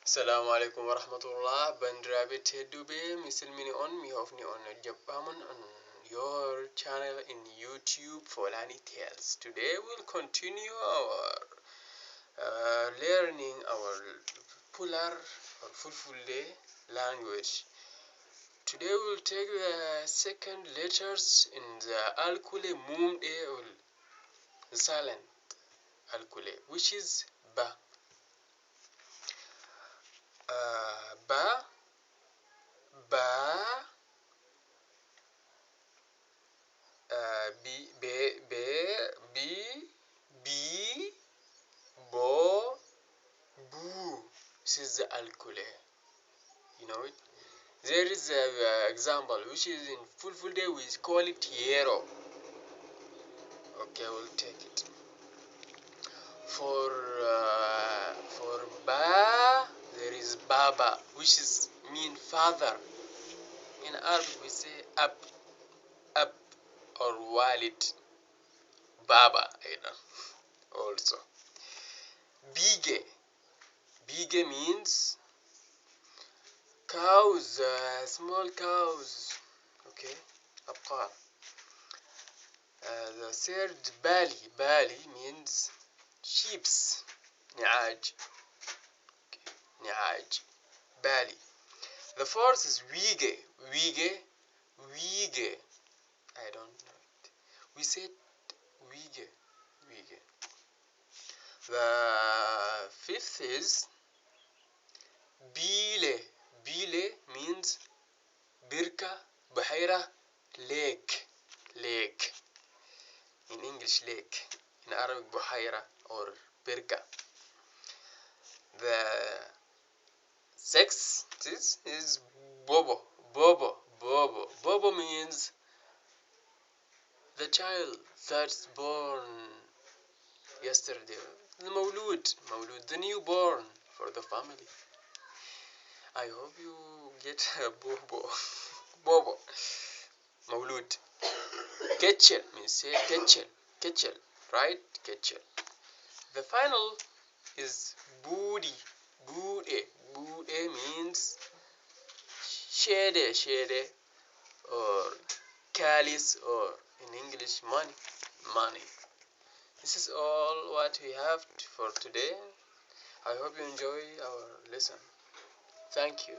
السلام عليكم ورحمة الله. Bandrabit Hedube Misilmini on Mihofni on Japaman on your channel in YouTube Folani Tales. Today we'll continue our learning our Pular or Fulfulde language. Today we'll take the second letters in the Alkule Mumde or the silent Alkule, which is Ba. Ba, ba, be, bo, boo. This is the alkule. You know it. There is an example which is in full day. We call it yero. Okay, we'll take it. For ba, there is baba, which is mean father. In Arabic we say ab or walid. Baba, also. Bige means cows, small cows. Okay, أبقار. The third bali means sheeps. نعاج. Okay. نعاج. Bali. The fourth is wige. I don't know it. We said wige. The fifth is bile. Bile means birka, buhaira, lake. In English, lake. In Arabic, buhaira or birka. The sixth is bobo. Bobo means the child that's born yesterday. The Mawlud, the newborn for the family. I hope you get a bobo. Mawlud. Ketchel means say ketchel, right? Ketchel. The final is booty. Bude means shede or calice or in English money. This is all what we have for today. I hope you enjoy our lesson. Thank you.